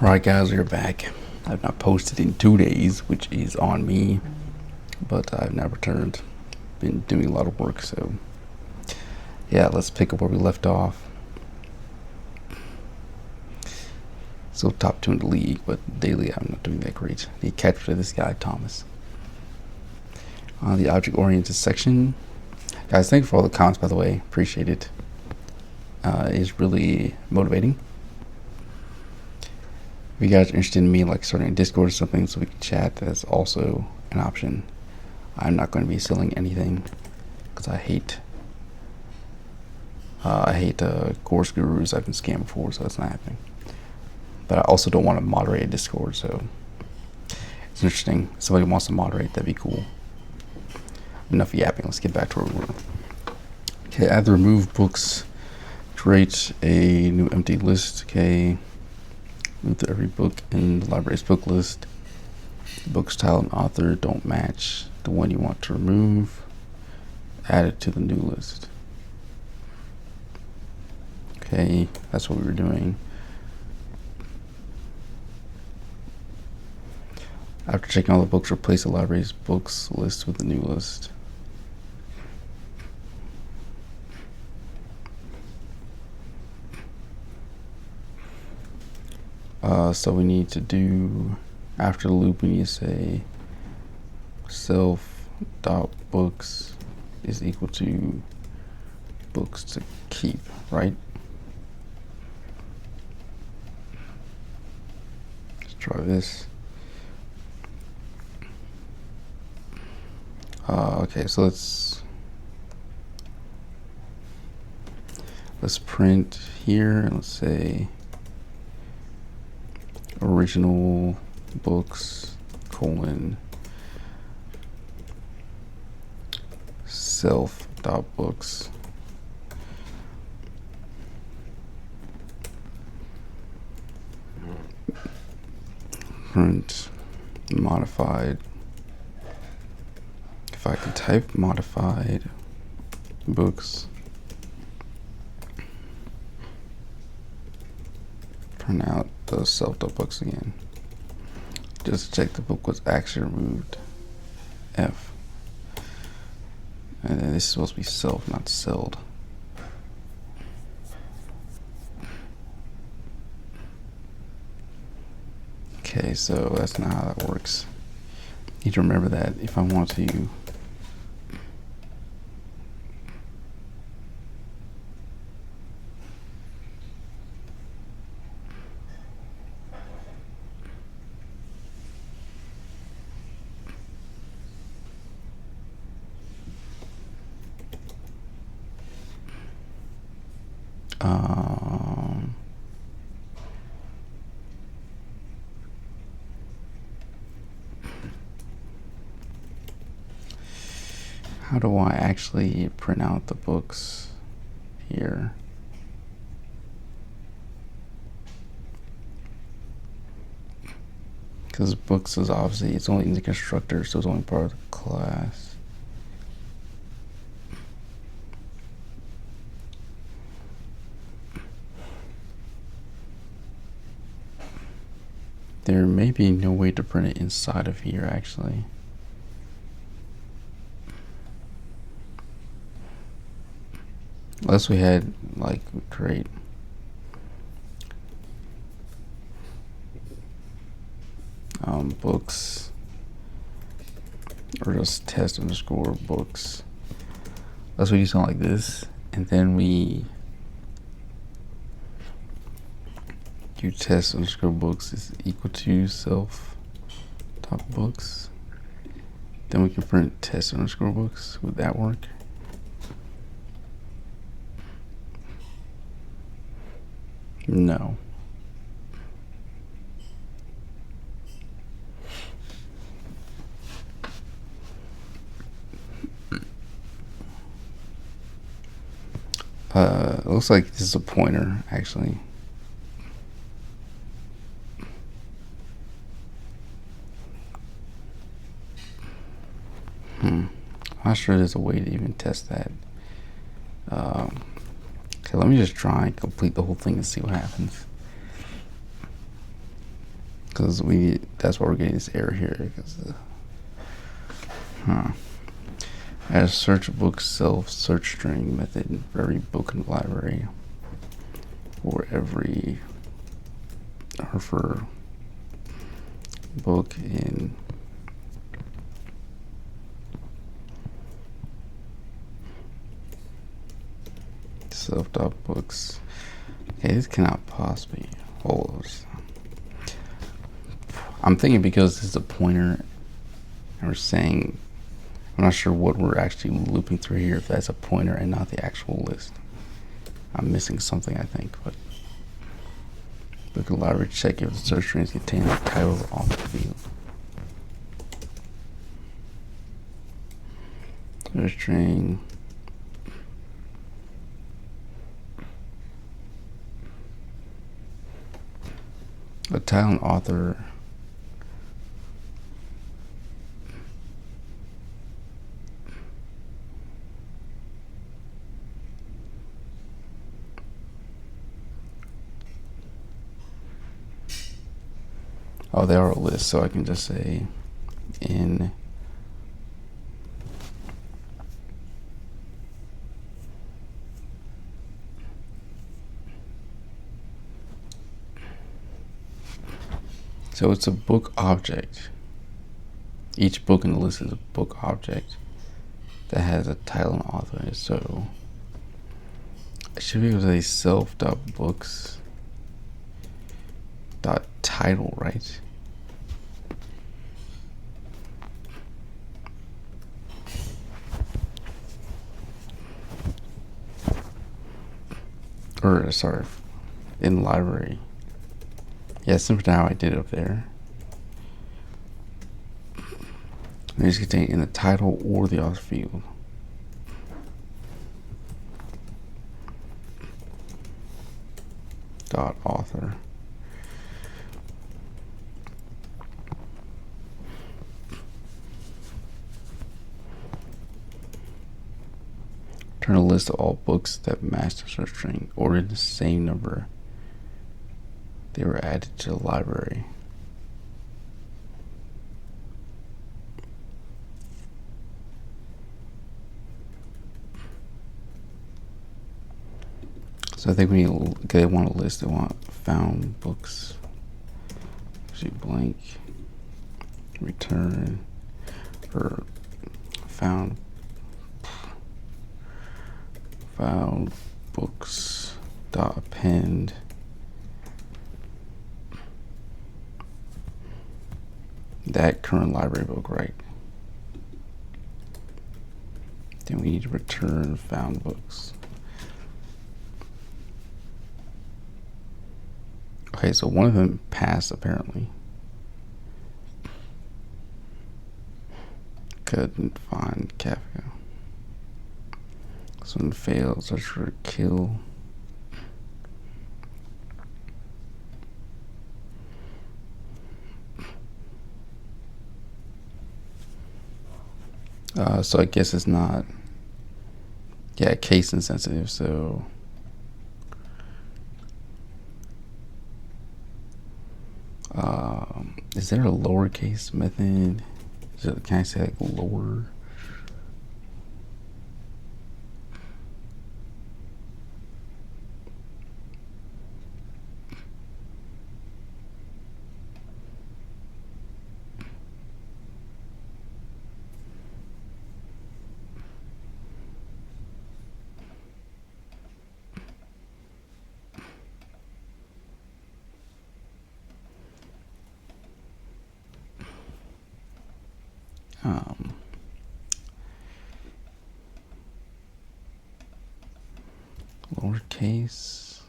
Alright guys, we're back. I've not posted in 2 days, which is on me, but I've now returned. Been doing a lot of work, so yeah, let's pick up where we left off. Still top 2 in the league, but daily I'm not doing that great. Need to catch up to this guy, Thomas. On the object-oriented section, guys, thank you for all the comments, by the way. Appreciate it. It's really motivating. If you guys are interested in me like starting a Discord or something so we can chat, that's also an option. I'm not going to be selling anything because I hate course gurus. I've been scammed before, so that's not happening. But I also don't want to moderate a Discord, so it's interesting. If somebody wants to moderate, that'd be cool. Enough yapping, let's get back to where we were. Okay, add the remove books, create a new empty list. Okay, move to every book in the library's book list. The book's title and author don't match the one you want to remove. Add it to the new list. Okay, that's what we were doing. After checking all the books, replace the library's books list with the new list. So we need to do, after the loop, we need to say self.books is equal to books to keep, right? Let's try this. Okay, so let's print here and let's say original books colon self.books. Print modified. If I can type modified books, print out the self.books again. Just check the book was actually removed. F. And then this is supposed to be self, not celled. Okay, so that's not how that works. Need to remember that if I want to how do I actually print out the books here? Because books is obviously, it's only in the constructor, so it's only part of the class. There may be no way to print it inside of here, actually. Unless we had, like, create books, or just test underscore books. Unless we do something like this, and then we do test underscore books is equal to self dot books. Then we can print test underscore books. Would that work? No. It looks like this is a pointer, actually. I'm not sure there's a way to even test that. Okay, let me just try and complete the whole thing and see what happens. because that's why we're getting this error here. Because as search book self search string method for every book in the library, or for book in self.books. Okay, this cannot possibly hold. I'm thinking because this is a pointer and we're saying, I'm not sure what we're actually looping through here, if that's a pointer and not the actual list. I'm missing something, I think, but book in the library, check if the search strings contain the title of the author field. Search string. The title and author. Oh, they are a list, so I can just say in so it's a book object. Each book in the list is a book object that has a title and author in it. So I should be able to say self.books.title, right? Or sorry, in the library. Yeah, similar to how I did up there. And it's contained in the title or the author field. Dot author. Return a list of all books that match the search string or in the same number they were added to the library. So I think they want a list. They want found books. Actually, blank. Return or found books dot append that current library book, right? Then we need to return found books. Okay, so one of them passed apparently. Couldn't find Kafka. This one failed. Search for kill. So I guess it's not, yeah, case insensitive. So is there a lowercase method? Can I say like lower? Lowercase.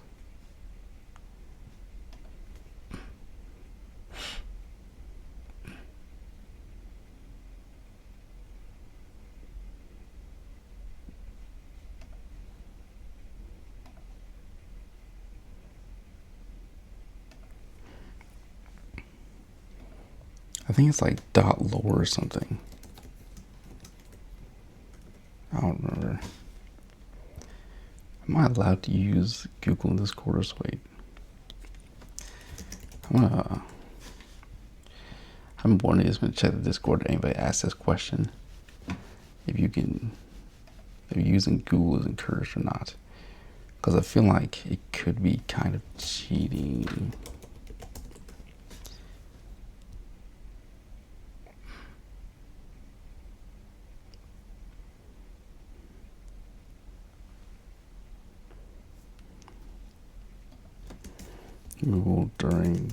I think it's like dot lower or something. I don't remember. Am I allowed to use Google in this course? Wait. I'm gonna I'm wondering, just gonna check the Discord if anybody asks this question. If you're using Google as encouraged or not. Because I feel like it could be kind of cheating. Google during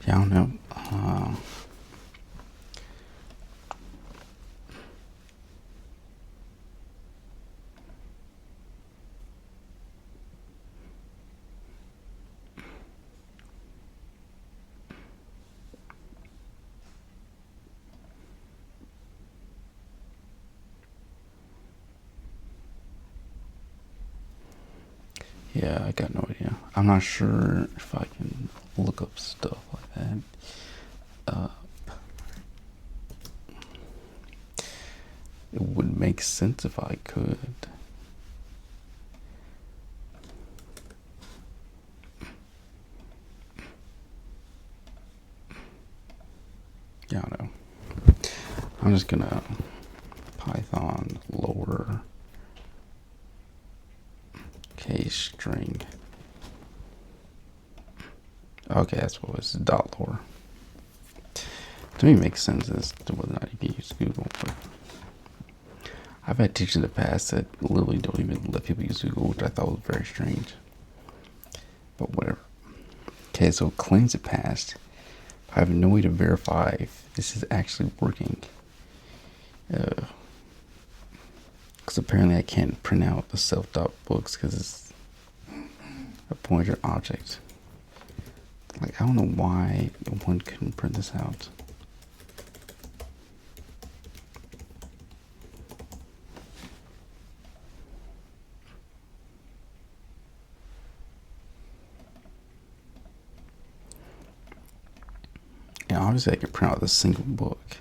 I don't know. Yeah, I got no idea. I'm not sure if I can look up stuff like that. It would make sense if I could. Yeah, I know. I'm just gonna Python lower case string. Okay, that's what it was, dot lower. To me, it makes sense as to whether or not you can use Google. But I've had teachers in the past that literally don't even let people use Google, which I thought was very strange. But whatever. Okay, so it claims it passed. I have no way to verify if this is actually working. Because apparently I can't print out the self.books because it's a pointer object. Like, I don't know why one couldn't print this out. Yeah, obviously I could print out the single book.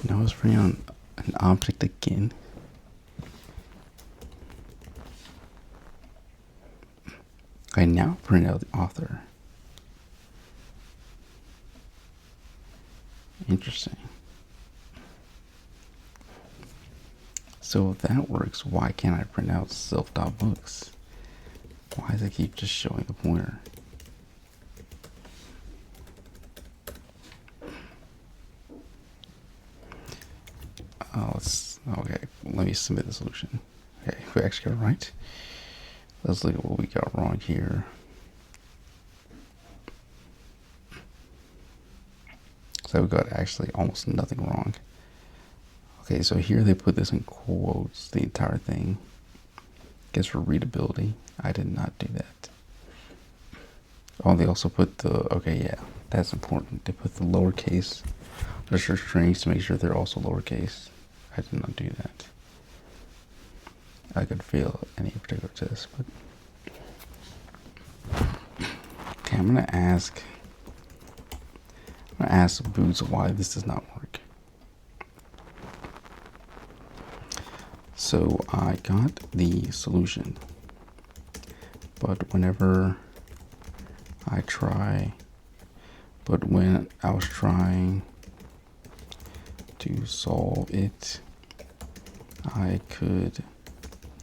Now let's bring on an object again. I now print out the author. Interesting. So if that works, why can't I print out self.books? Why does it keep just showing the pointer? Okay, let me submit the solution. Okay, we actually got it right. Let's look at what we got wrong here. So we got actually almost nothing wrong. Okay, so here they put this in quotes, the entire thing. Guess for readability. I did not do that. Oh, they also put the, okay, yeah, that's important. They put the lowercase register strings to make sure they're also lowercase. I did not do that. I could fail any particular test, but okay, I'm gonna ask Boots why this does not work. So I got the solution. but when I was trying to solve it, I could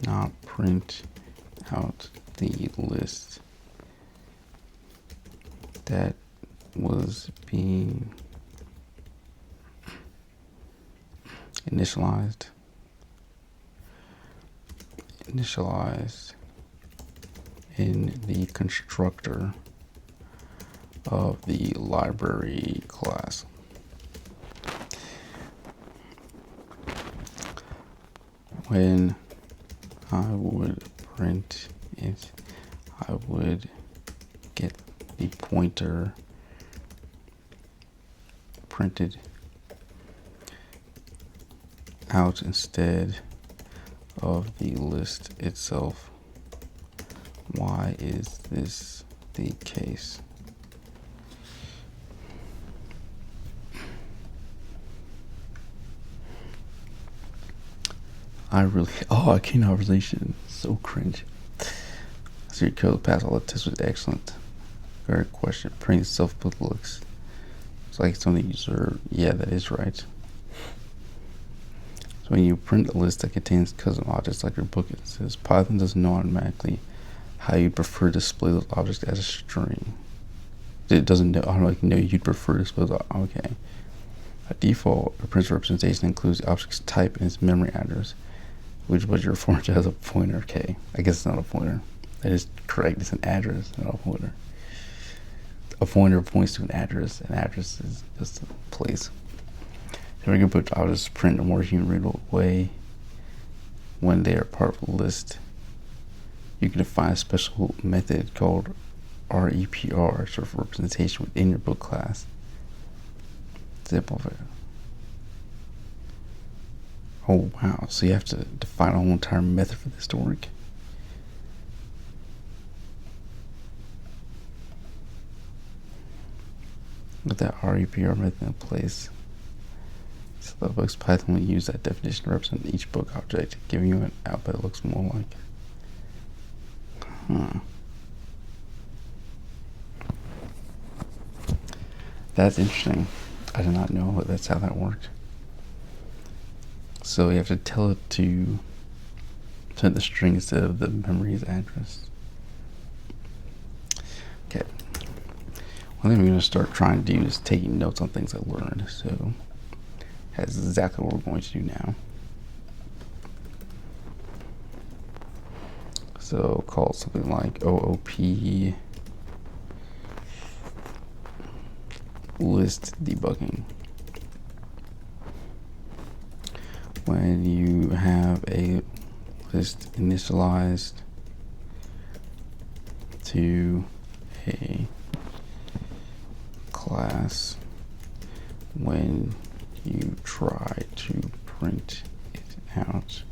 not print out the list that was being initialized in the constructor of the library class. When I would print it, I would get the pointer printed out instead of the list itself. Why is this the case? I cannot relation. So cringe. So your code pass all the tests was excellent. Great question. Printing self-built looks. It's like something you deserve. Yeah, that is right. So when you print a list that contains custom objects like your book, it says Python doesn't know automatically how you'd prefer to display those objects as a string. It doesn't automatically know you'd prefer to display those. Okay. By default, a print representation includes the object's type and its memory address, which was your format as a pointer. Okay, I guess it's not a pointer. That is correct. It's an address, not a pointer. A pointer points to an address. An address is just a place. So we can put objects print in a more human-readable way when they are part of a list. You can define a special method called REPR, sort of representation within your book class. Zip of it. Oh wow, so you have to define a whole entire method for this to work. With that REPR method in place, so the book's Python will use that definition to represent each book object, giving you an output that looks more like. That's interesting. I did not know that's how that worked. So you have to tell it to send the string instead of the memory's address. Okay. One thing we're going to start trying to do is taking notes on things I learned. So that's exactly what we're going to do now. So call it something like OOP list debugging. When you have a list initialized to a class, when you try to print it out,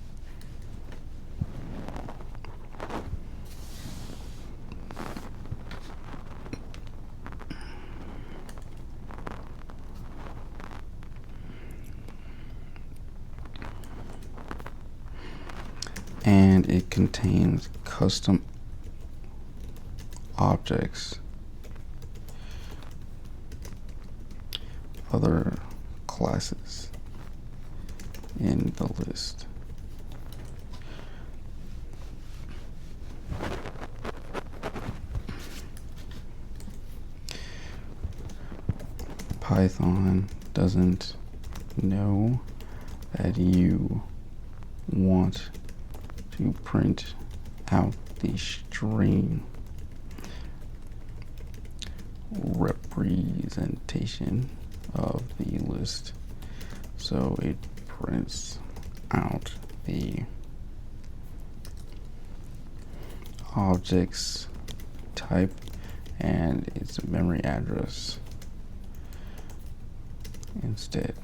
and it contains custom objects, other classes in the list. Python doesn't know that you want to print out the string representation of the list, so it prints out the object's type and its memory address instead.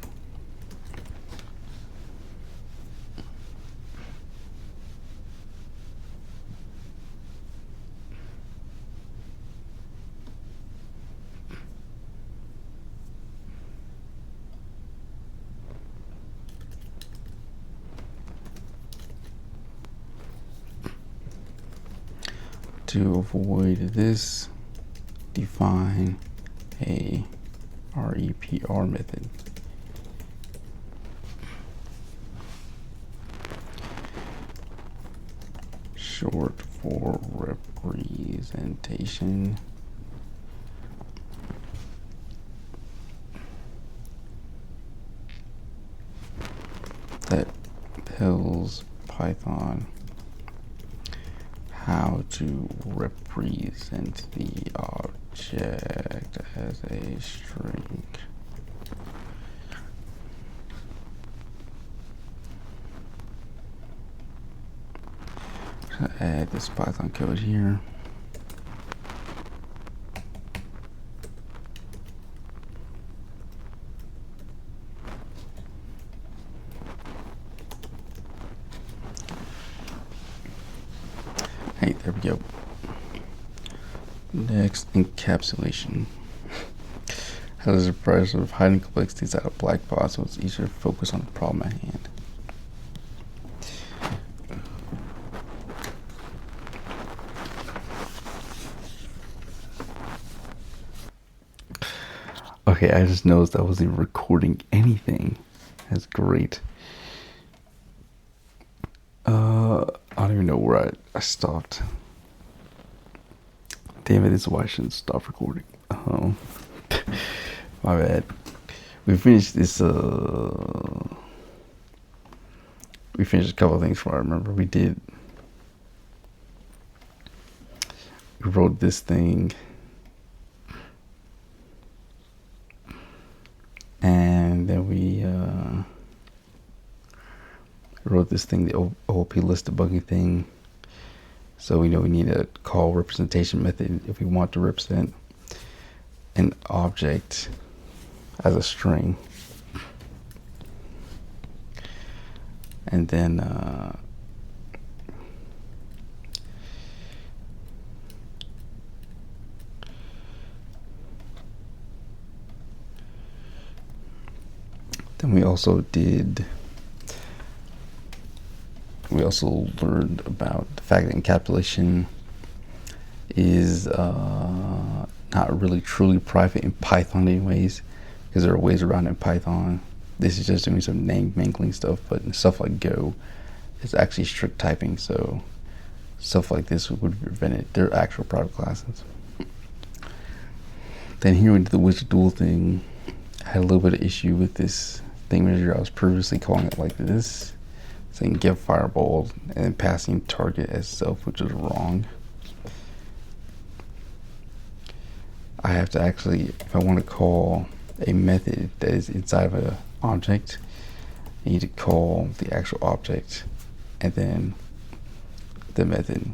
to avoid this, define a REPR method. Short for representation. That tells Python how to represent the object as a string. Add this Python code here. Hey, there we go. Next, encapsulation. How does the process of hiding complexities out of black box so it's easier to focus on the problem at hand? Okay, I just noticed I wasn't recording anything. That's great. I don't even know where I stopped. Damn it, this is why I shouldn't stop recording. My bad. We finished this, we finished a couple of things from what I remember. We wrote this thing. And then we wrote this thing, the OOP list debugging thing. So we know we need a call representation method if we want to represent an object as a string. And then we also learned about the fact that encapsulation is not really truly private in Python anyways, because there are ways around in Python. This is just doing some name mangling stuff, but stuff like Go is actually strict typing, so stuff like this would be prevented. They're actual private classes. Then here we did the widget dual thing. I had a little bit of issue with this thing measure. I was previously calling it like this, saying give fireball and then passing target as self, which is wrong. I have to actually, if I want to call a method that is inside of an object, I need to call the actual object and then the method.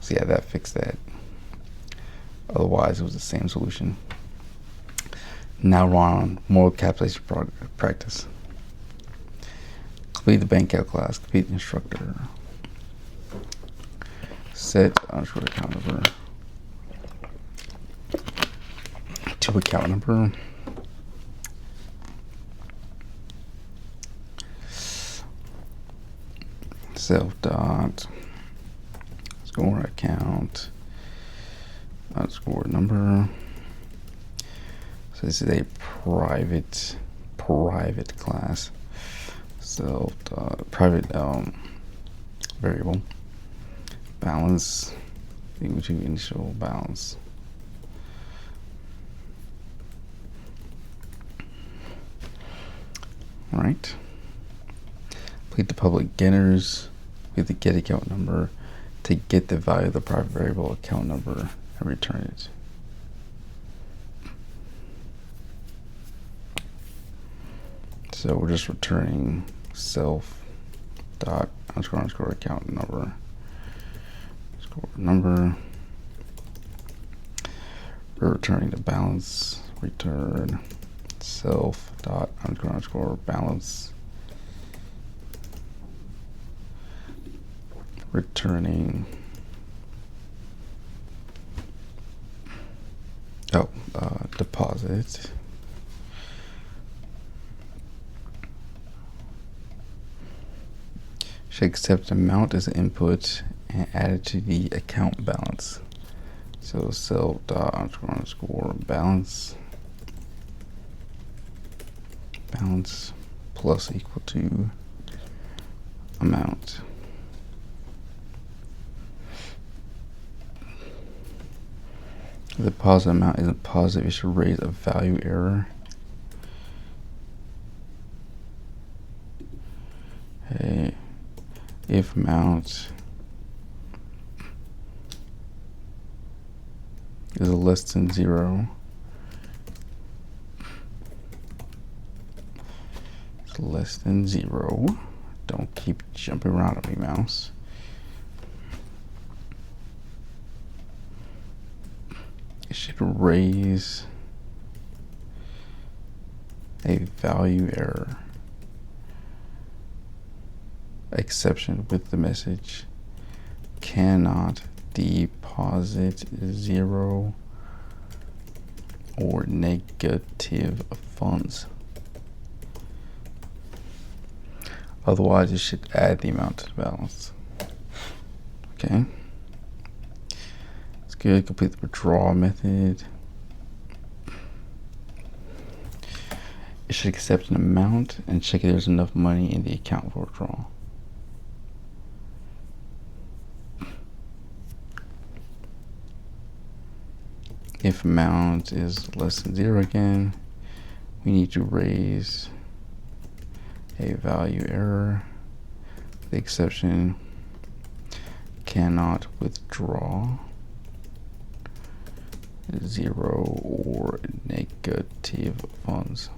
So yeah, that fixed that. Otherwise, it was the same solution. Now we're on more encapsulation practice. Complete the bankout class, complete the instructor. Set underscore account number to account number. Self dot score account underscore number. So this is a private class. Self private variable balance equal to initial balance. All right. Complete the public getters with the get account number to get the value of the private variable account number and return it. So we're just returning self dot underscore account number number. We're returning the balance. Return self dot underscore balance. Returning deposit. Should accept amount as an input and add it to the account balance. So self dot underscore balance plus equal to amount. If the positive amount isn't positive, it should raise a value error. Okay. If amount is less than 0, it's less than 0. Don't keep jumping around on me, mouse. It should raise a value error exception with the message cannot deposit 0 or negative funds. Otherwise, it should add the amount to the balance. Okay. It's good. Complete the withdrawal method. It should accept an amount and check if there's enough money in the account for withdrawal. If amount is less than 0 again, we need to raise a value error. The exception cannot withdraw 0 or negative funds.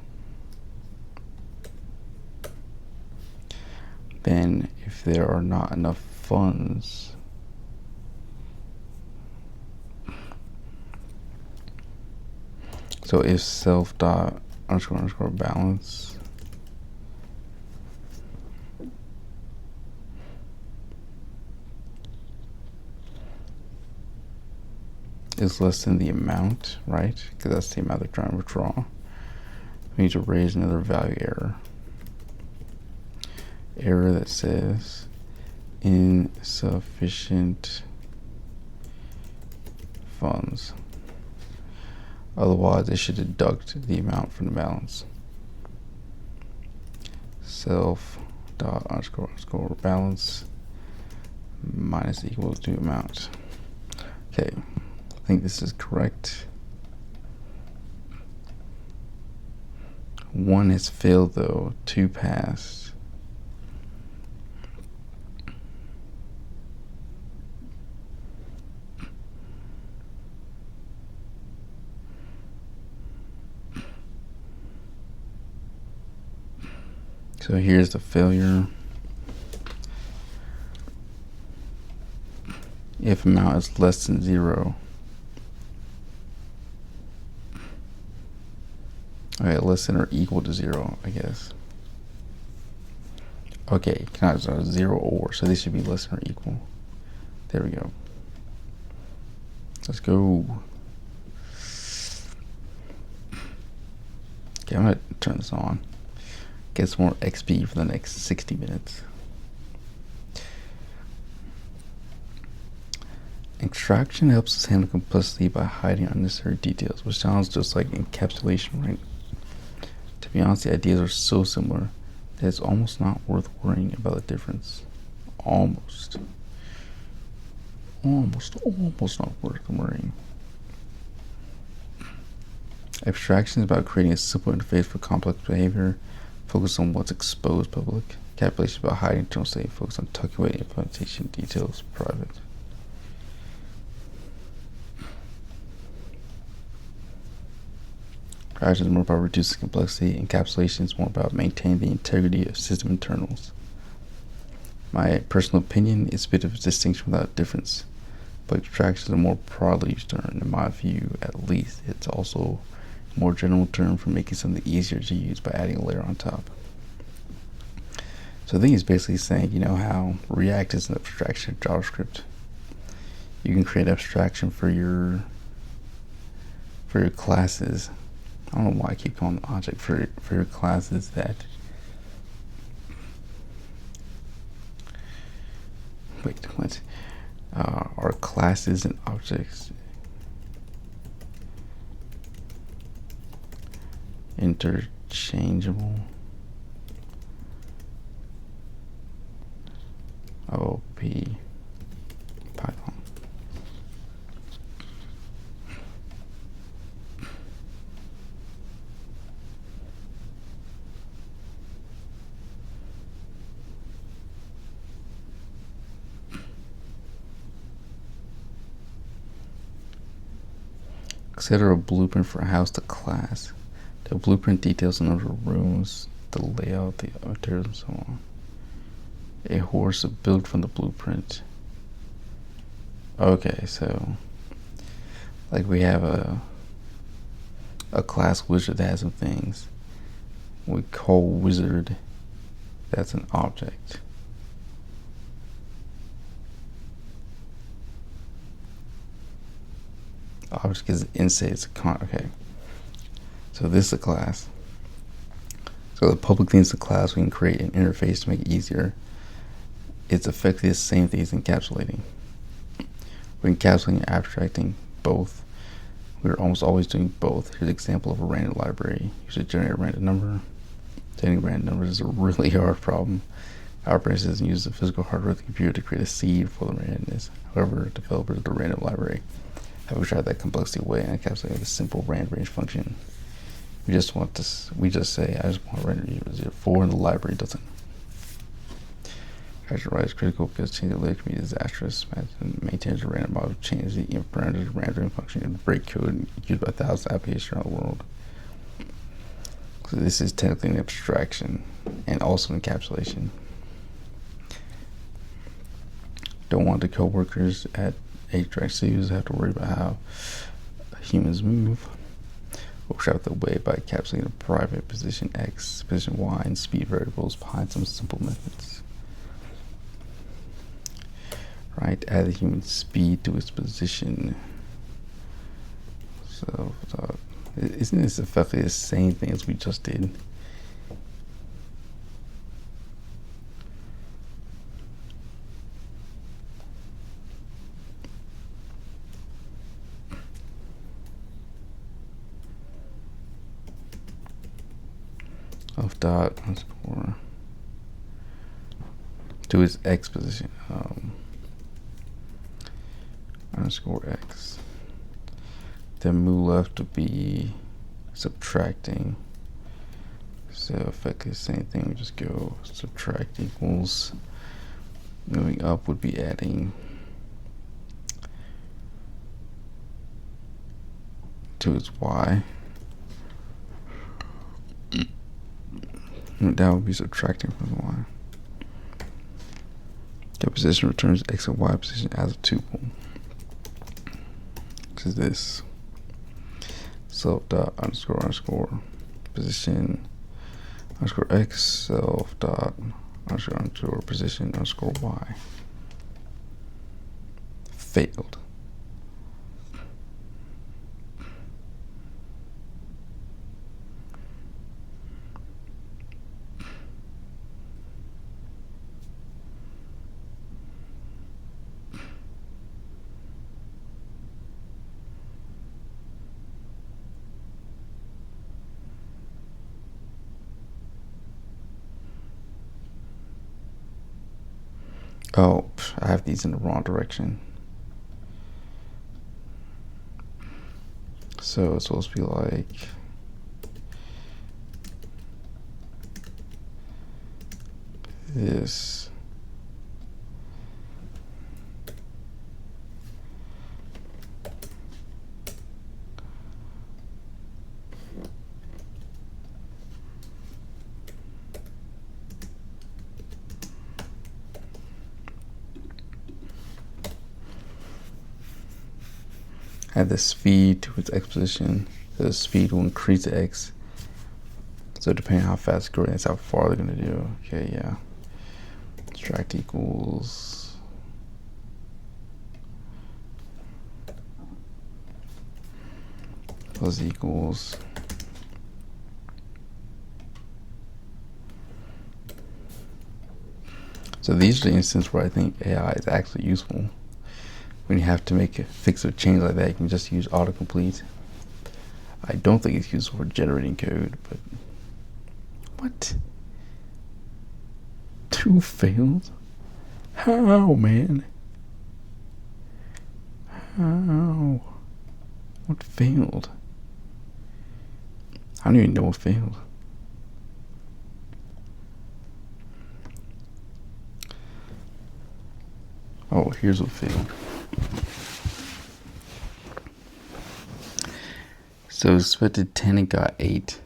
Then if there are not enough funds, so if self dot underscore balance is less than the amount, right? Because that's the amount they're trying to withdraw. We need to raise another value error. Error that says insufficient funds. Otherwise, it should deduct the amount from the balance. Self dot underscore balance minus equals to amount. Okay, I think this is correct. 1 has failed though, 2 passed. So here's the failure. If amount is less than 0. Okay, less than or equal to 0, I guess. Okay, not 0 or, so this should be less than or equal. There we go. Let's go. Okay, I'm gonna turn this on. Get some more XP for the next 60 minutes. Extraction helps us handle complexity by hiding unnecessary details, which sounds just like encapsulation, right? To be honest, the ideas are so similar that it's almost not worth worrying about the difference. Almost not worth worrying. Abstraction is about creating a simple interface for complex behavior. Focus on what's exposed public. Calculation about hiding internal state. Focus on tucking away implementation details private. Abstraction is more about reducing complexity. Encapsulation is more about maintaining the integrity of system internals. My personal opinion is a bit of a distinction without difference, but abstraction is a more broadly used term. In my view, at least, it's also a more general term for making something easier to use by adding a layer on top. So I think it's basically saying, you know how React is an abstraction of JavaScript. You can create abstraction for your classes. I don't know why I keep calling the object for your classes that Are classes and objects interchangeable? OP Python. Consider a blueprint for a house to class. The blueprint details the number of rooms, the layout, the materials, and so on. A horse built from the blueprint. Okay, so like we have a class wizard that has some things. We call wizard, that's an object. Object is inside, it's a okay. So this is a class. So the public thing is a class. We can create an interface to make it easier. It's effectively the same thing as encapsulating. We're encapsulating and abstracting both. We're almost always doing both. Here's an example of a random library. You should generate a random number. Generating random numbers is a really hard problem. Our brain doesn't use the physical hardware of the computer to create a seed for the randomness. However, developers of the random library have extracted that complexity away and encapsulated a simple random range function. We just say, I just want random 0, and the library doesn't. Actual write is critical because changing the layer can be disastrous. Maintains a random model, changes the input parameter of random function and break code used by thousands of applications around the world. So this is technically an abstraction and also encapsulation. Don't want the coworkers at Abstract Studios to have to worry about how humans move. We'll shout the way by encapsulating a private position X, position Y, and speed variables behind some simple methods. Right, add the human speed to its position. So, isn't this effectively the same thing as we just did? Of dot underscore to its X position. Underscore X. Then move left to be subtracting. So effectively the same thing, we just go subtract equals. Moving up would be adding to its Y. And that would be subtracting from the Y. The position returns X and Y position as a tuple. Which is this. Self dot underscore position underscore X, self dot underscore position underscore Y. Failed. Oh, I have these in the wrong direction. So it's supposed to be like this. Add the speed to its X position. So the speed will increase the X. So depending on how fast it's growing, that's how far they're gonna do. Okay, yeah. Subtract equals. Plus equals. So these are the instances where I think AI is actually useful. when you have to fix a change like that, you can just use autocomplete. I don't think it's useful for generating code, but what? 2 failed? How, man? How? What failed? I don't even know what failed. Oh, here's what failed. So expected 10 and got 8.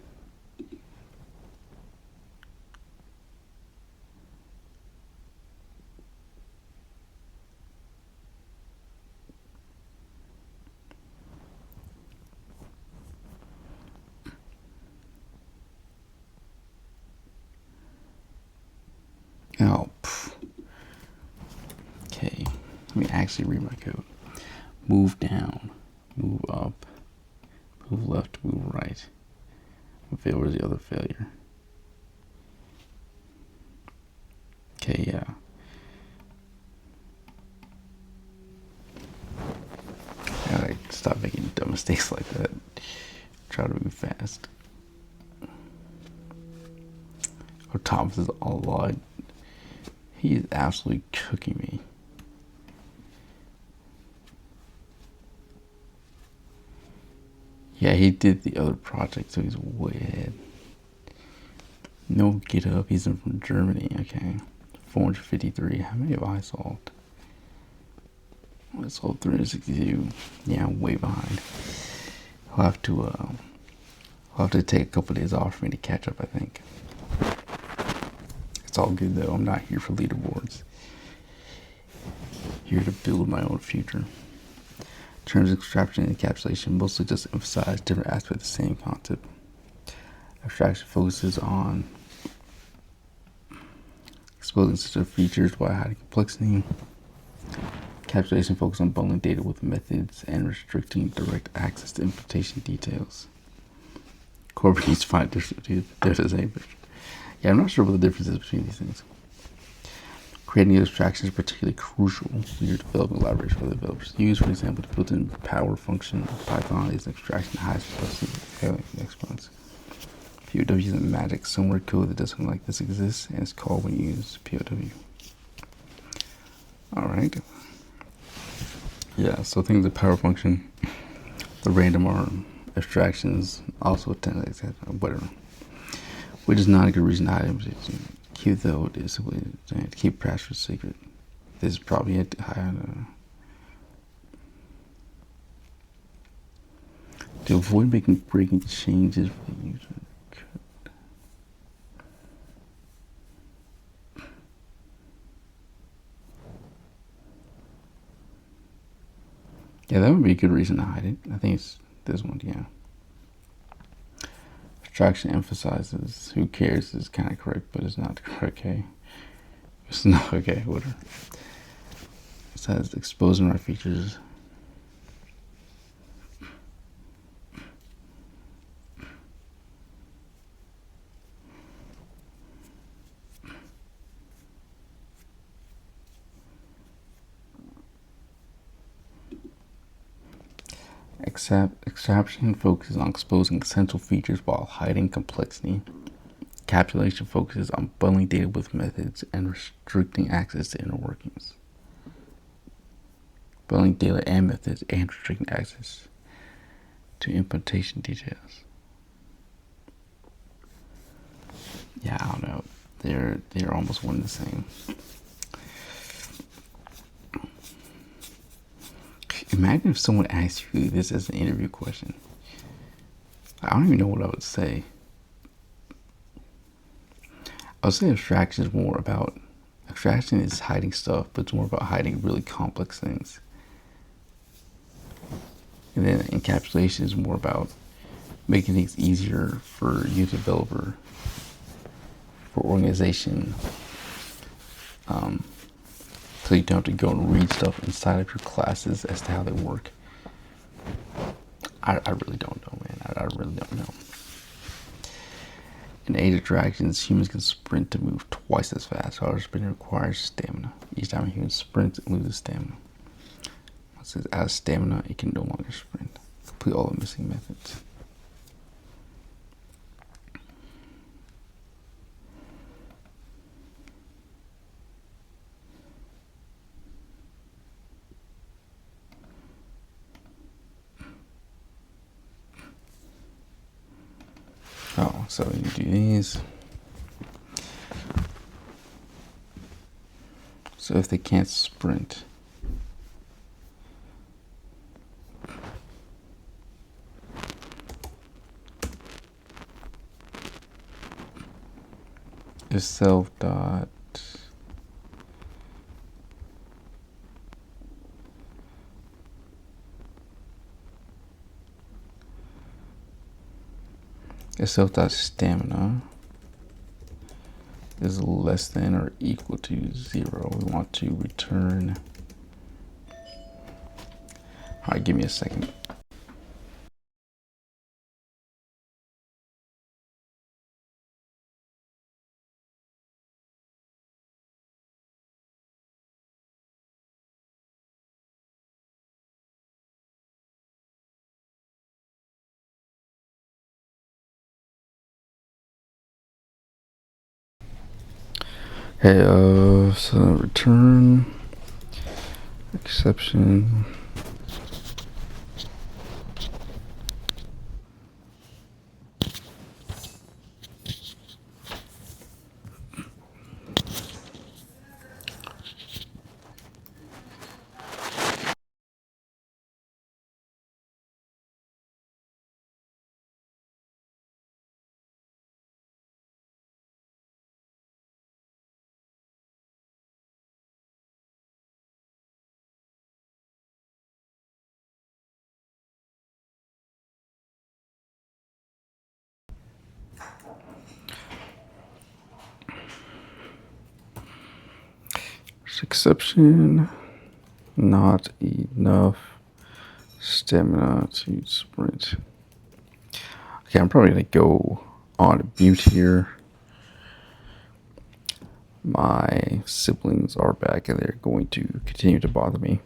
Oh, okay. Let me actually read my code. Move down, move up, move left, move right. What failure was the other failure? Okay, yeah. Gotta stop making dumb mistakes like that. Try to move fast. Oh, Thomas is a lot. He is absolutely cooking me. Yeah, he did the other project, so he's way ahead. No GitHub, he's from Germany, okay. 453, how many have I solved? I solved 362. Yeah, I'm way behind. I'll have to take a couple of days off for me to catch up, I think. It's all good though, I'm not here for leaderboards. Here to build my own future. In terms of abstraction and encapsulation, mostly just emphasize different aspects of the same concept. Abstraction focuses on exposing such features while hiding complexity. Encapsulation focuses on bundling data with methods and restricting direct access to implementation details. Corbett needs to find differences. Yeah, I'm not sure what the difference is between these things. Creating abstractions is particularly crucial when you're developing libraries for other developers to use. For example, the built-in power function of Python is an abstraction that hides complexity exponents. POW is a magic somewhere code that does something like this exists, and it's called when you use POW. Alright. Yeah, so things the power function, the random are abstractions, also 10 whatever. Which is not a good reason to hide them. Cute though, it is simply to keep passwords secret. This is probably it. To avoid breaking changes for the user. Yeah, that would be a good reason to hide it. I think it's this one, yeah. Abstraction emphasizes who cares is kind of correct, but it's not okay. It's not okay, whatever. It says exposing our features. Extraction focuses on exposing essential features while hiding complexity. Encapsulation focuses on bundling data with methods and restricting access to inner workings. Bundling data and methods and restricting access to implementation details. Yeah, I don't know. They're almost one and the same. Imagine if someone asked you this as an interview question. I don't even know what I would say. I would say abstraction is hiding stuff, but it's more about hiding really complex things. And then encapsulation is more about making things easier for you, developer, for organization, so you don't have to go and read stuff inside of your classes as to how they work. I really don't know, man. I really don't know. In age attractions, humans can sprint to move twice as fast. However, sprinting requires stamina. Each time a human sprints, it loses stamina. It says as stamina, it can no longer sprint. Complete all the missing methods. Oh, so you do these. So if they can't sprint, is self dot stamina is less than or equal to 0. We want to return. All right, give me a second. Okay, so return exception. Exception, not enough stamina to sprint. Okay, I'm probably gonna go on mute here. My siblings are back and they're going to continue to bother me,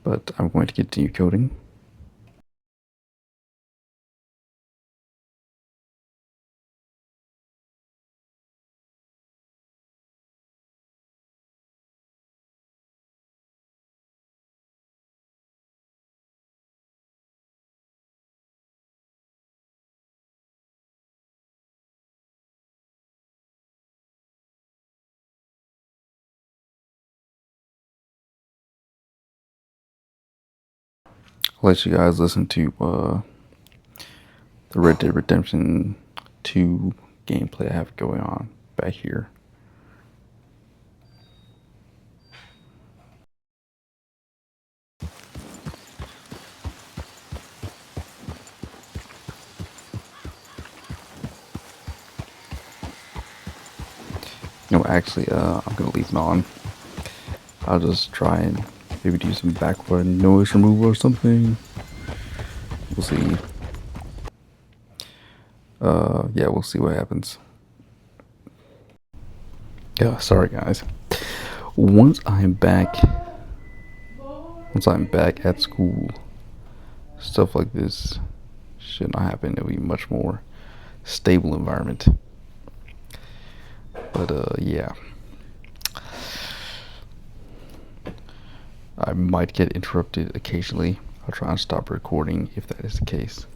but I'm going to continue coding. I'll let you guys listen to the Red Dead Redemption 2 gameplay I have going on back here. No, actually, I'm gonna leave it on. I'll just try and maybe do some backward noise removal or something. We'll see. Yeah, we'll see what happens. Yeah, sorry guys. Once I'm back at school, stuff like this should not happen. It'll be much more stable environment. But yeah, I might get interrupted occasionally. I'll try and stop recording if that is the case.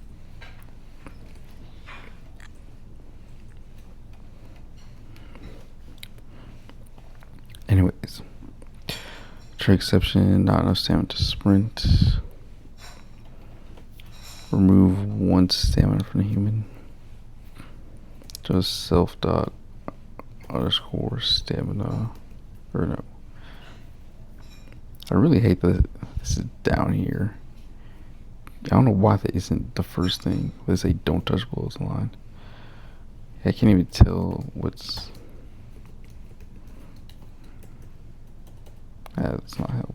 Anyways, trade exception, not enough stamina to sprint. Remove 1 stamina from the human. Just self dot underscore stamina, or no. I really hate that this is down here. I don't know why that isn't the first thing. They say don't touch below the line. I can't even tell what's. That's not help.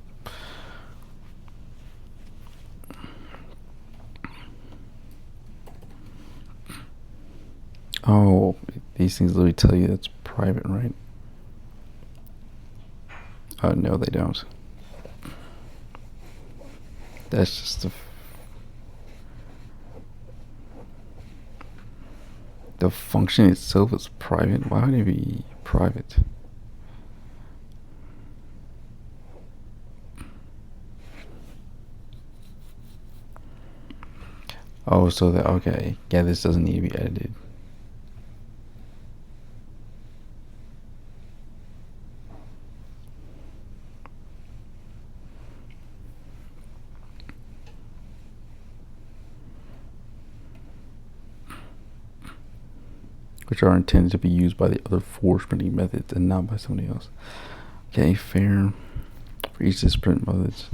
Oh, these things literally tell you that's private, right? No, they don't. That's just the function itself is private. Why would it be private? Oh, so that, okay. Yeah, this doesn't need to be edited. Which are intended to be used by the other 4 sprinting methods and not by somebody else. Okay, fair. For each of the sprint methods,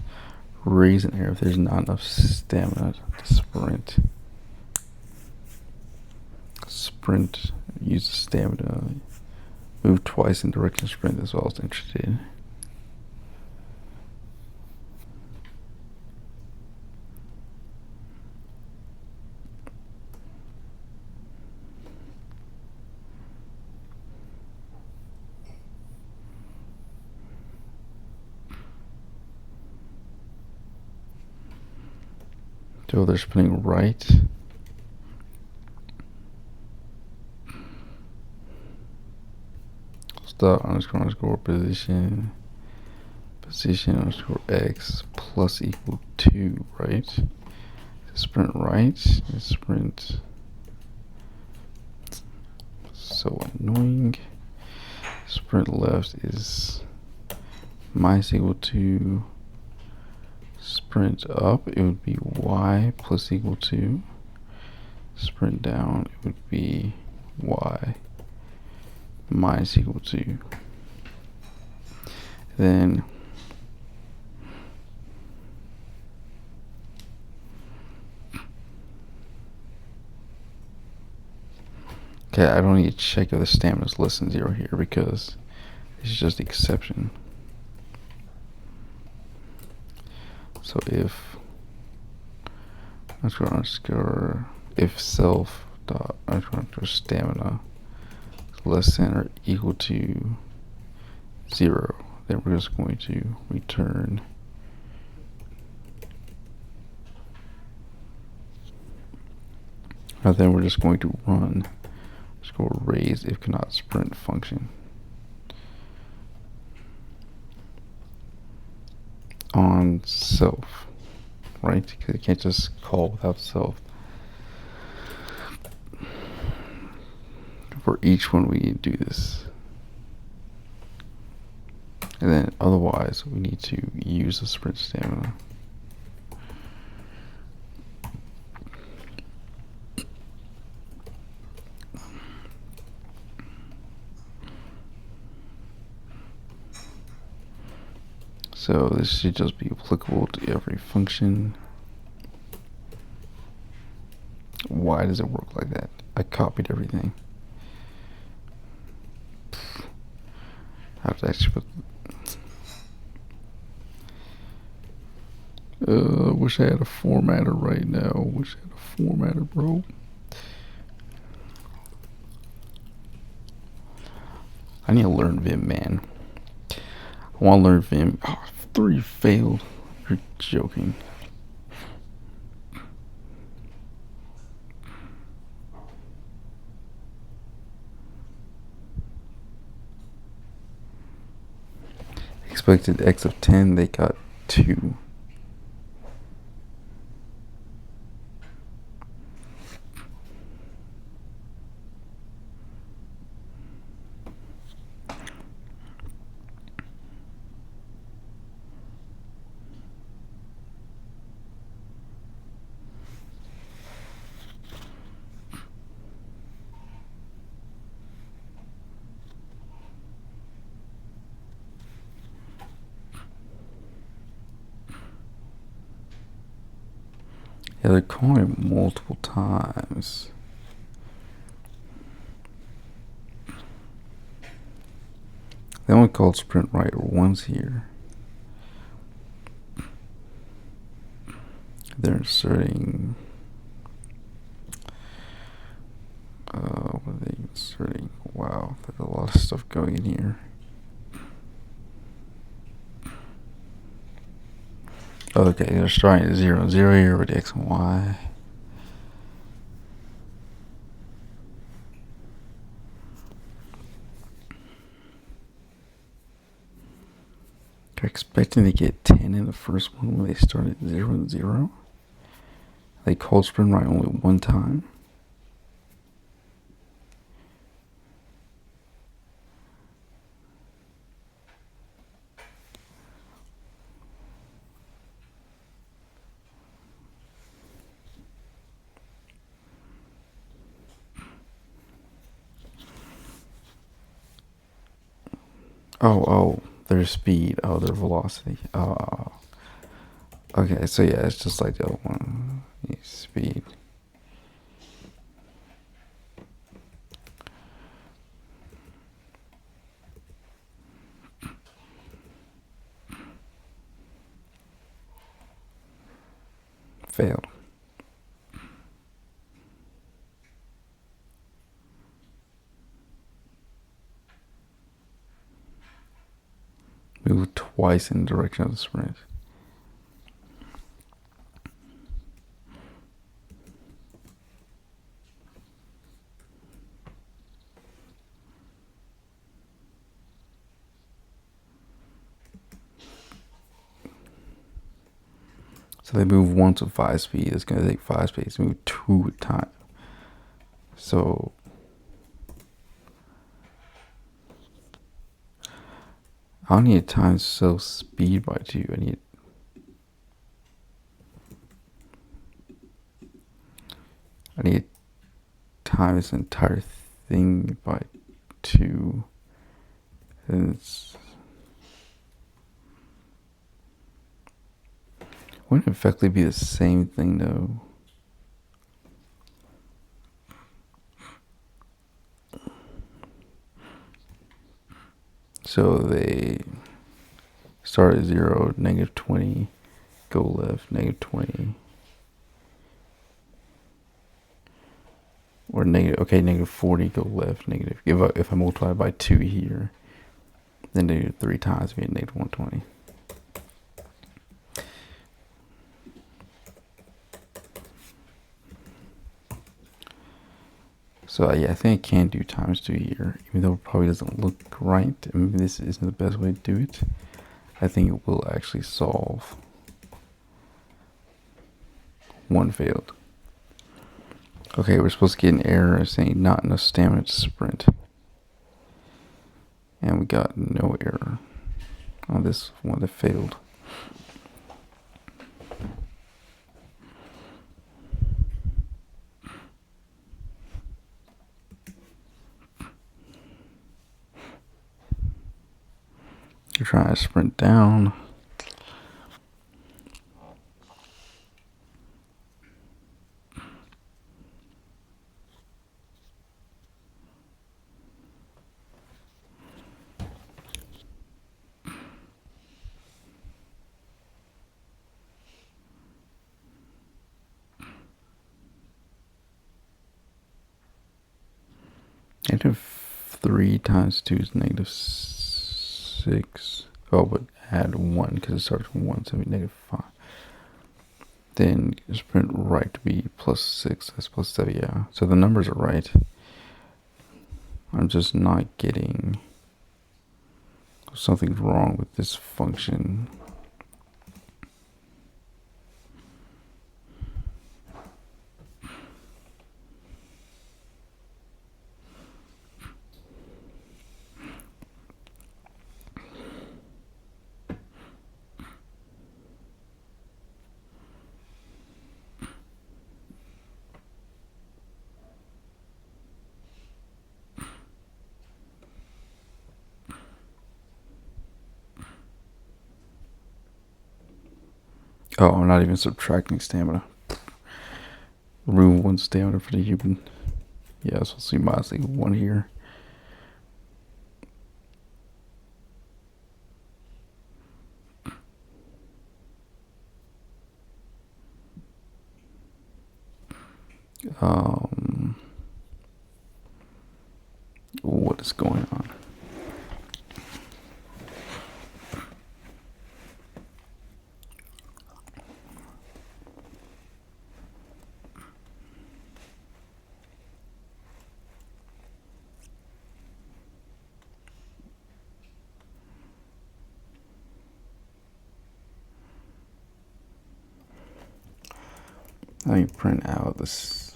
raise an error if there's not enough stamina to sprint. Sprint, use the stamina. Move twice in direction of sprint as well as interested in. So they're spinning right. Start underscore position underscore x plus equal 2, right? Sprint right, sprint. So annoying. Sprint left is minus equal to sprint up, it would be y plus equal to. Sprint down, it would be y minus equal to. Then okay, I don't need to check if the stamina is less than 0 here because it's just the exception. So if underscore if self dot underscore stamina is less than or equal to 0, then we're just going to return and then we're just going to run underscore raise if cannot sprint function on self, right? Because you can't just call without self. For each one we need to do this. And then otherwise we need to use the sprint stamina. So this should just be applicable to every function. Why does it work like that? I copied everything. I have to actually put. Wish I had a formatter right now. Wish I had a formatter, bro. I need to learn Vim, man. I want to learn Vim. Oh, 3 failed. You're joking. Expected X of 10, they got 2. Yeah, they're calling it multiple times. They only called sprint right once here. They're inserting. What are they inserting? Wow, there's a lot of stuff going in here. Okay, they're starting at 0, 0 here with X and Y. They're expecting to get 10 in the first one when they started 0 and 0. They cold sprint right only one time. Oh, their speed. Oh, their velocity. Okay, so yeah, it's just like the other one. Speed. Failed. Move twice in the direction of the sprint. So they move once with 5 speed. It's going to take 5 speed to move 2 at time. So I don't need times so speed by 2. I need time this entire thing by 2. And it's wouldn't it effectively be the same thing though? So they start at 0, negative 20, go left, negative 20. Or negative 40, go left, negative. If I multiply by 2 here, then negative 3 times be negative 120. So yeah, I think I can do times 2 here, even though it probably doesn't look right. Maybe this isn't the best way to do it. I think it will actually solve. 1 failed. Okay, we're supposed to get an error saying not enough stamina to sprint. And we got no error on this one that failed. You're trying to sprint down. Negative 3 times 2 is negative 6. Oh, but add 1 because it starts from 1, so it'll be negative 5. Then sprint right to be plus 6. That's plus 7, yeah. So the numbers are right. I'm just not getting... Something's wrong with this function. Oh, I'm not even subtracting stamina. Remove 1 stamina for the human. Yeah, so we'll see minus 1 here. What is going on? Let me print out this.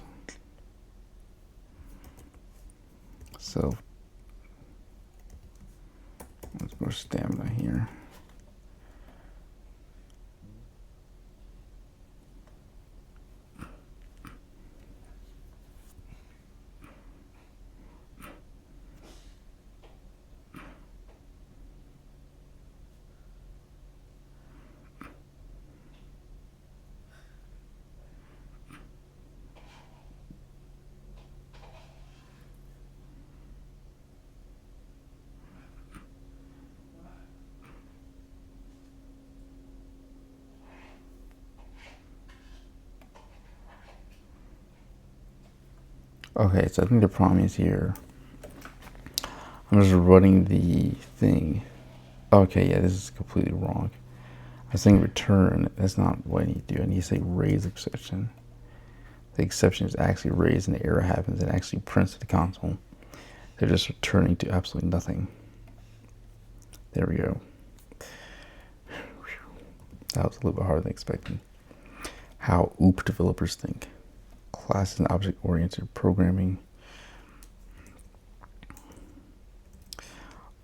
So let's more stamina here. Okay, so I think the problem is here. I'm just running the thing. Okay, yeah, this is completely wrong. I was saying return. That's not what I need to do. I need to say raise exception. The exception is actually raised and the error happens and actually prints to the console. They're just returning to absolutely nothing. There we go. That was a little bit harder than expected. How OOP developers think. Class and object-oriented programming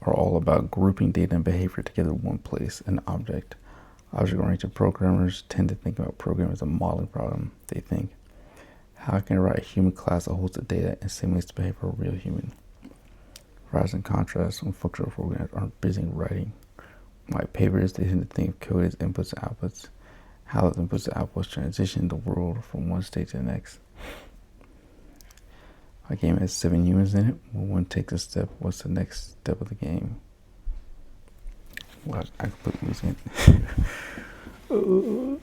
are all about grouping data and behavior together in one place, an object. Object-oriented programmers tend to think about programming as a modeling problem. They think, how can I write a human class that holds the data and simulates the behavior of a real human? Rather in contrast, when functional programmers aren't busy writing white papers, they tend to think of code as inputs and outputs. How those inputs and outputs transition the world from one state to the next. My game has 7 humans in it. When one takes a step, what's the next step of the game? What? I could put music in.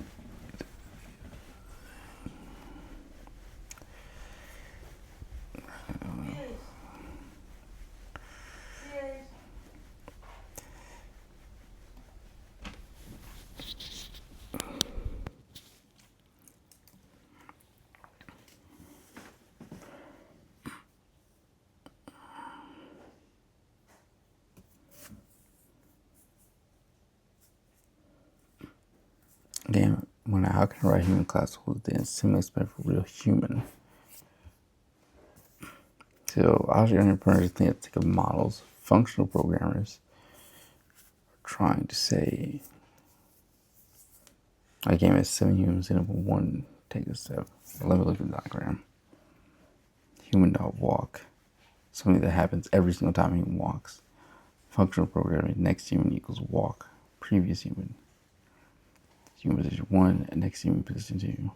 Game, how can I write a human class who then simulates for a real human? So object-oriented programmers think of models. Functional programmers are trying to say, my game has 7 humans in it, but one take a step. Let me look at the diagram. Human dot walk. Something that happens every single time a human walks. Functional programming, next human equals walk. Previous human. Human position 1 and next human position 2.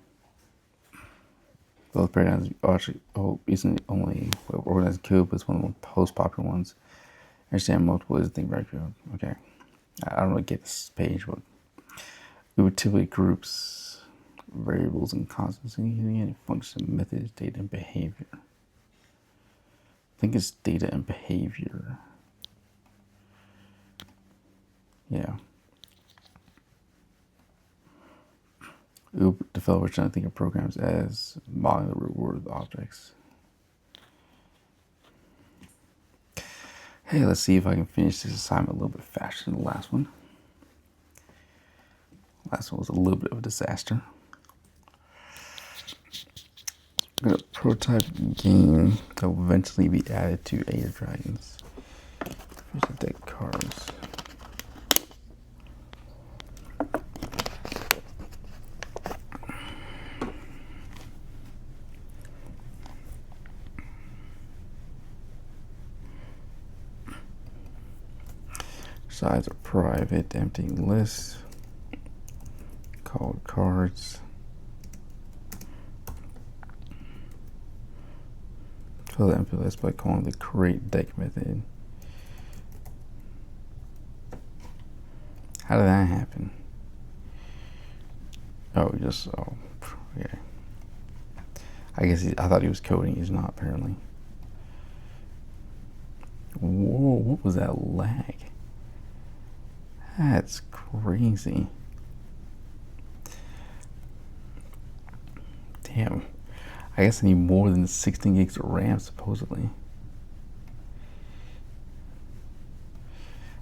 Both paradigms actually recently only organized code, but it's one of the most popular ones. Understand multiple is the thing right code. Okay. I don't really get this page, but we would typically groups variables and constants using any function, methods, data, and behavior. I think it's data and behavior. Yeah. Developers trying to think of programs as modeling the reward objects. Hey, let's see if I can finish this assignment a little bit faster than the last one. Last one was a little bit of a disaster. I'm gonna prototype a game that will eventually be added to Age of Dragons. Here's the deck cards. Size are private, empty list, called cards. Fill the empty list by calling the create deck method. How did that happen? Oh, okay. I guess I thought he was coding. He's not, apparently. Whoa, what was that lag? That's crazy. Damn. I guess I need more than 16 gigs of RAM, supposedly.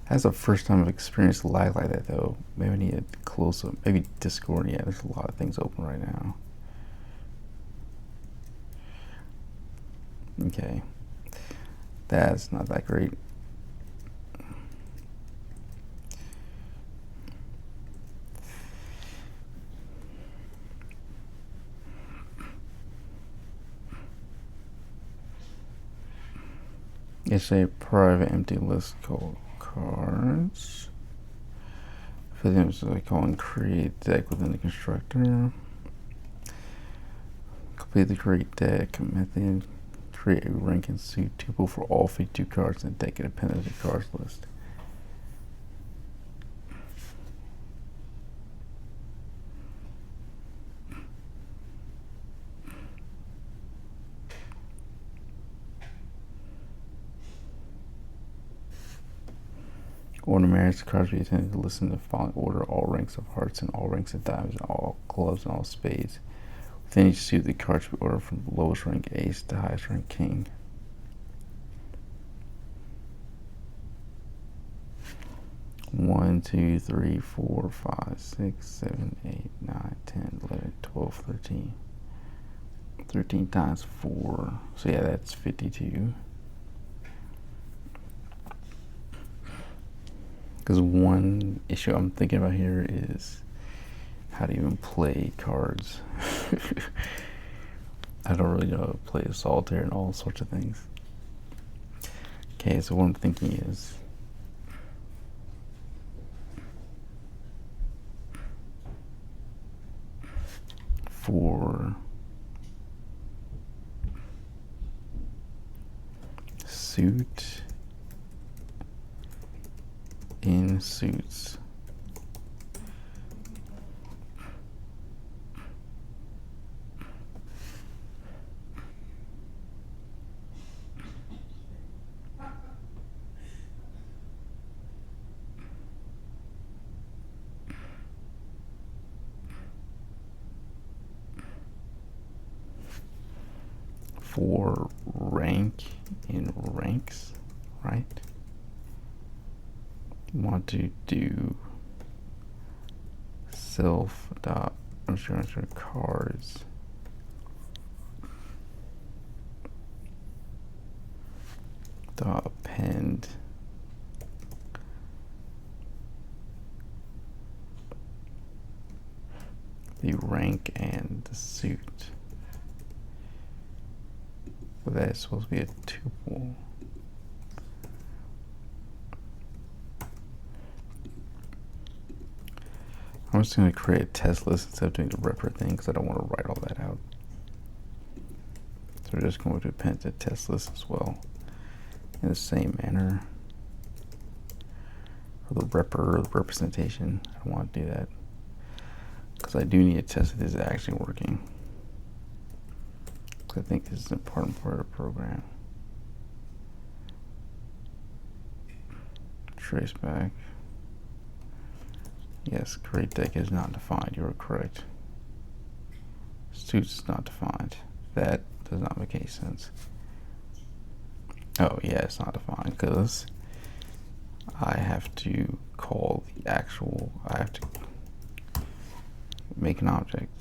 That's the first time I've experienced lag like that, though. Maybe I need to close up. Maybe Discord. Yeah, there's a lot of things open right now. Okay, that's not that great. It's a private empty list called cards. For them, so I call and create deck within the constructor. Complete the create deck method. Create a rank and suit tuple for all 52 cards in the deck independent of the cards list. Order marriage cards be intended to list in the following order: all ranks of hearts and all ranks of diamonds and all clubs and all spades. Within each suit, the cards should be ordered from the lowest rank ace to highest rank king. One, 2, 3, 4, 5, 6, 7, 8, 9, 10, 11, 12, 13. 13 times 4. So yeah, that's 52. Because one issue I'm thinking about here is how to even play cards. I don't really know how to play solitaire and all sorts of things. Okay, so what I'm thinking is for suit in suits, for rank in ranks, right? Want to do self dot cards dot append the rank and the suit. But that's supposed to be a tuple. I'm just going to create a test list instead of doing the repr thing because I don't want to write all that out. So we're just going to append the test list as well in the same manner. For the repr, the representation, I don't want to do that because I do need to test if this is actually working. Because I think this is an important part of the program. Trace back. Yes, create deck is not defined. You are correct. Suits is not defined. That does not make any sense. Oh yeah, it's not defined because I have to call the actual. I have to make an object.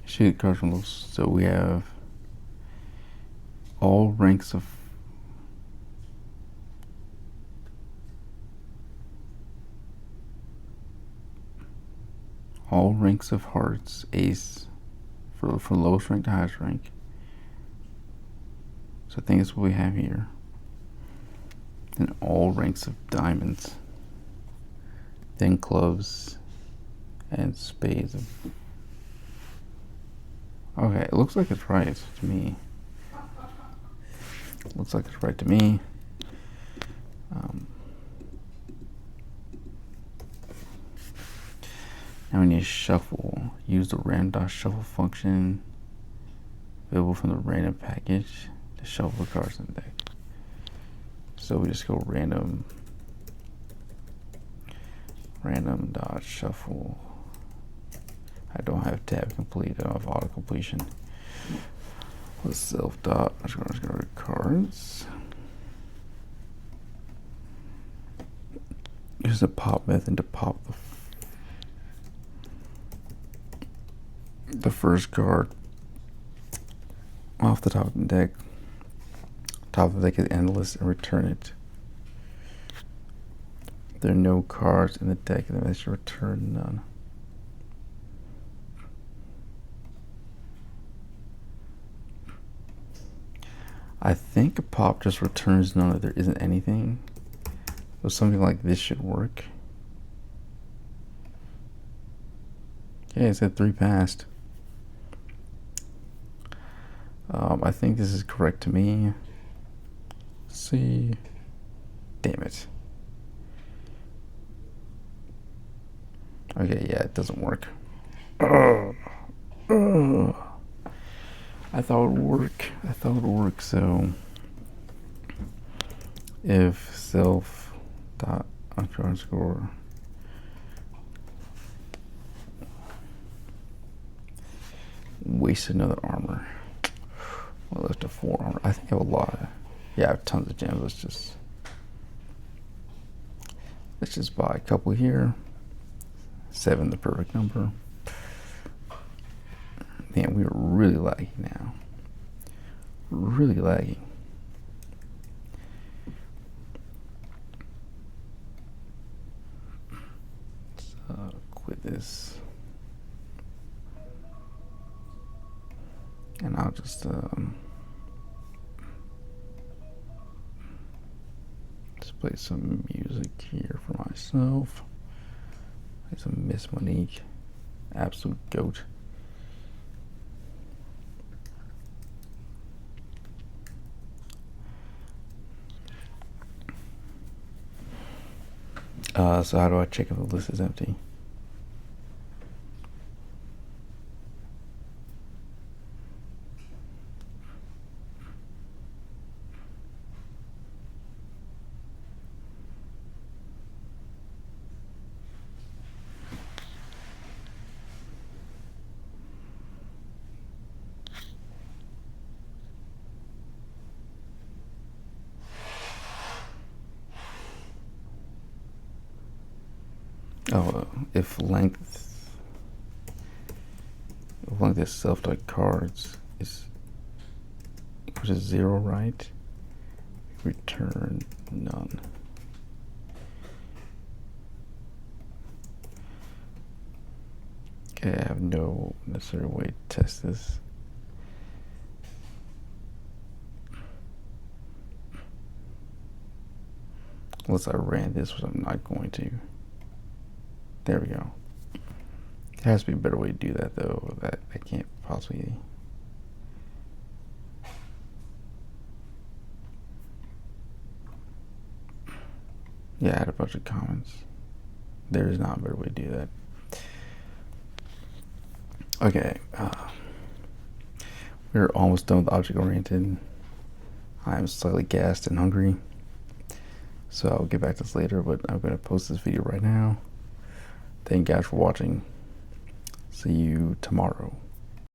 Shoot cards from those. So we have all ranks of hearts, ace for lowest rank to highest rank. So I think that's what we have here. And all ranks of diamonds, then clubs and spades. Okay, it looks like it's right to me. Looks like it's right to me. Now we need to shuffle. Use the random shuffle function available from the random package to shuffle the cards in the deck. So we just go random dot shuffle. I don't have tab complete. I don't have auto completion. Let's self dot. I'm just going to cards. use a pop method to pop the first card off the top of the deck. Top of the deck is endless, and return it. There are no cards in the deck, and then I should return none. I think a pop just returns none if there isn't anything. So something like this should work. Okay, it said 3 passed. I think this is correct to me. Let's see. Damn it. Okay, yeah, it doesn't work. I thought it would work. So if self dot underscore waste another armor. Well, left a 4 armor. I think I have a lot of, yeah, I have tons of gems. Let's just buy a couple here. 7, the perfect number. Man, we are really lagging now. Really lagging. So quit this. And I'll just play some music here for myself. Play some Miss Monique, absolute goat. So how do I check if the list is empty? Oh, if length of self-type cards is equal to 0, right? Return none. Okay, I have no necessary way to test this. Unless I ran this, which I'm not going to. There we go. There has to be a better way to do that, though. That I can't possibly. Yeah, I had a bunch of comments. There is not a better way to do that. Okay. We're almost done with object-oriented. I'm slightly gassed and hungry. So I'll get back to this later, but I'm going to post this video right now. Thank you guys for watching. See you tomorrow.